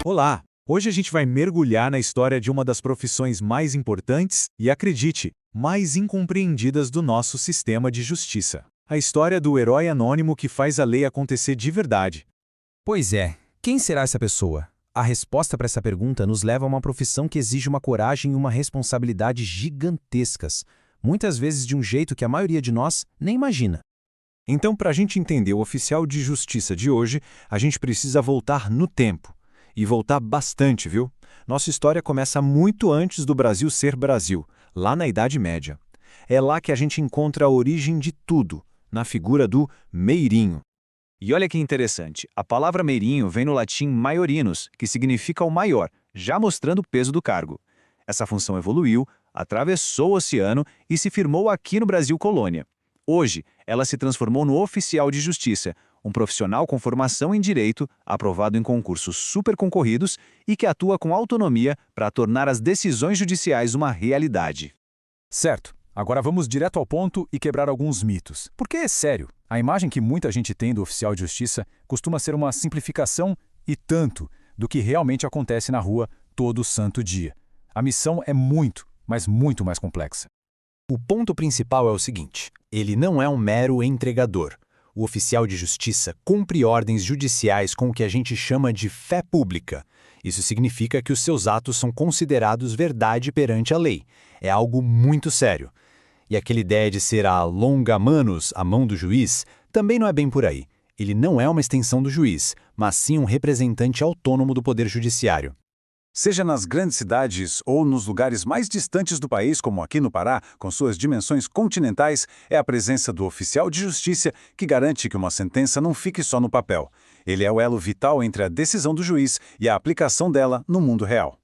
Olá! Hoje a gente vai mergulhar na história de uma das profissões mais importantes e, acredite, mais incompreendidas do nosso sistema de justiça. A história do herói anônimo que faz a lei acontecer de verdade. Pois é, quem será essa pessoa? A resposta para essa pergunta nos leva a uma profissão que exige uma coragem e uma responsabilidade gigantescas, muitas vezes de um jeito que a maioria de nós nem imagina. Então, para a gente entender o oficial de justiça de hoje, a gente precisa voltar no tempo. E voltar bastante, viu? Nossa história começa muito antes do Brasil ser Brasil, lá na Idade Média. É lá que a gente encontra a origem de tudo, na figura do meirinho. E olha que interessante, a palavra meirinho vem no latim maiorinus, que significa o maior, já mostrando o peso do cargo. Essa função evoluiu, atravessou o oceano e se firmou aqui no Brasil colônia. Hoje, ela se transformou no oficial de justiça, um profissional com formação em direito, aprovado em concursos super concorridos e que atua com autonomia para tornar as decisões judiciais uma realidade. Certo. Agora vamos direto ao ponto e quebrar alguns mitos. Porque é sério, a imagem que muita gente tem do oficial de justiça costuma ser uma simplificação e tanto do que realmente acontece na rua todo santo dia. A missão é muito, mas muito mais complexa. O ponto principal é o seguinte: ele não é um mero entregador. O oficial de justiça cumpre ordens judiciais com o que a gente chama de fé pública. Isso significa que os seus atos são considerados verdade perante a lei. É algo muito sério. E aquela ideia de ser a longa manus, a mão do juiz, também não é bem por aí. Ele não é uma extensão do juiz, mas sim um representante autônomo do poder judiciário. Seja nas grandes cidades ou nos lugares mais distantes do país, como aqui no Pará, com suas dimensões continentais, é a presença do oficial de justiça que garante que uma sentença não fique só no papel. Ele é o elo vital entre a decisão do juiz e a aplicação dela no mundo real.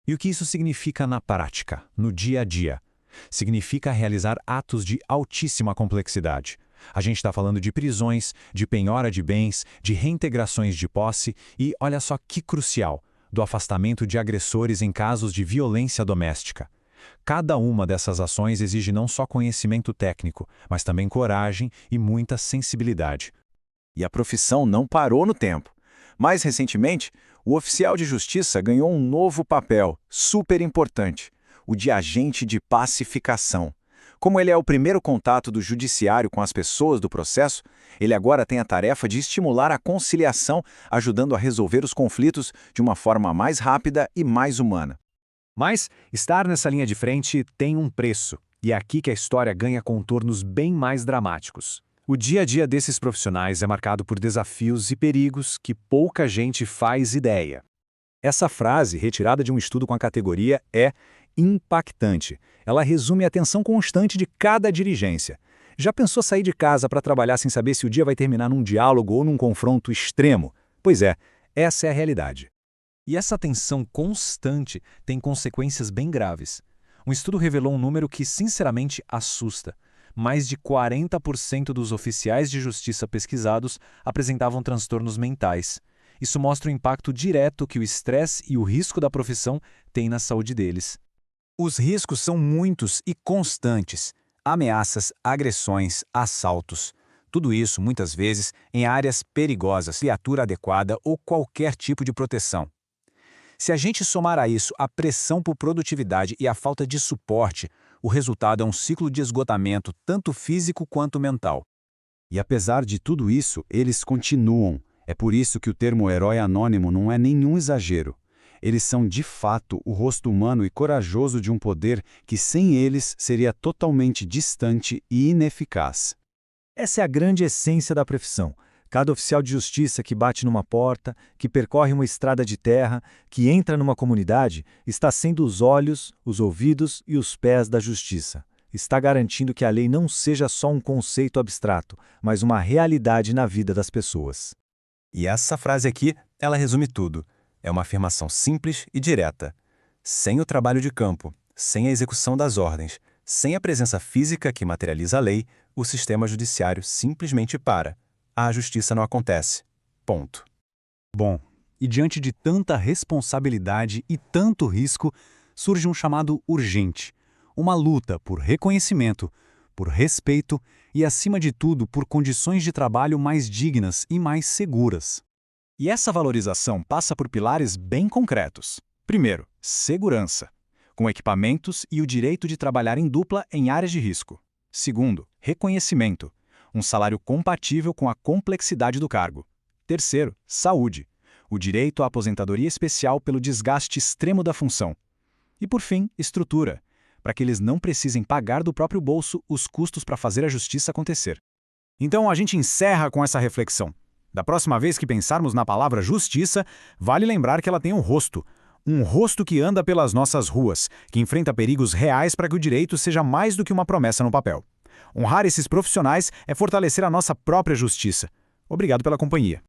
E o que isso significa na prática, no dia a dia? Significa realizar atos de altíssima complexidade. A gente está falando de prisões, de penhora de bens, de reintegrações de posse e, olha só que crucial, do afastamento de agressores em casos de violência doméstica. Cada uma dessas ações exige não só conhecimento técnico, mas também coragem e muita sensibilidade. E a profissão não parou no tempo. Mais recentemente, o oficial de justiça ganhou um novo papel, super importante, o de agente de pacificação. Como ele é o primeiro contato do judiciário com as pessoas do processo, ele agora tem a tarefa de estimular a conciliação, ajudando a resolver os conflitos de uma forma mais rápida e mais humana. Mas estar nessa linha de frente tem um preço, e é aqui que a história ganha contornos bem mais dramáticos. O dia a dia desses profissionais é marcado por desafios e perigos que pouca gente faz ideia. Essa frase, retirada de um estudo com a categoria, é impactante. Ela resume a tensão constante de cada dirigência. Já pensou sair de casa para trabalhar sem saber se o dia vai terminar num diálogo ou num confronto extremo? Pois é, essa é a realidade. E essa tensão constante tem consequências bem graves. Um estudo revelou um número que, sinceramente, assusta. Mais de 40% dos oficiais de justiça pesquisados apresentavam transtornos mentais. Isso mostra o impacto direto que o estresse e o risco da profissão têm na saúde deles. Os riscos são muitos e constantes. Ameaças, agressões, assaltos. Tudo isso, muitas vezes, em áreas perigosas, viatura adequada ou qualquer tipo de proteção. Se a gente somar a isso a pressão por produtividade e a falta de suporte, o resultado é um ciclo de esgotamento tanto físico quanto mental. E apesar de tudo isso, eles continuam. É por isso que o termo herói anônimo não é nenhum exagero. Eles são, de fato, o rosto humano e corajoso de um poder que, sem eles, seria totalmente distante e ineficaz. Essa é a grande essência da profissão. Cada oficial de justiça que bate numa porta, que percorre uma estrada de terra, que entra numa comunidade, está sendo os olhos, os ouvidos e os pés da justiça. Está garantindo que a lei não seja só um conceito abstrato, mas uma realidade na vida das pessoas. E essa frase aqui, ela resume tudo. É uma afirmação simples e direta. Sem o trabalho de campo, sem a execução das ordens, sem a presença física que materializa a lei, o sistema judiciário simplesmente para. A justiça não acontece. Ponto. Bom, e diante de tanta responsabilidade e tanto risco, surge um chamado urgente. Uma luta por reconhecimento, por respeito e, acima de tudo, por condições de trabalho mais dignas e mais seguras. E essa valorização passa por pilares bem concretos. Primeiro, segurança, com equipamentos e o direito de trabalhar em dupla em áreas de risco. Segundo, reconhecimento, um salário compatível com a complexidade do cargo. Terceiro, saúde, o direito à aposentadoria especial pelo desgaste extremo da função. E por fim, estrutura, para que eles não precisem pagar do próprio bolso os custos para fazer a justiça acontecer. Então a gente encerra com essa reflexão. Da próxima vez que pensarmos na palavra justiça, vale lembrar que ela tem um rosto que anda pelas nossas ruas, que enfrenta perigos reais para que o direito seja mais do que uma promessa no papel. Honrar esses profissionais é fortalecer a nossa própria justiça. Obrigado pela companhia.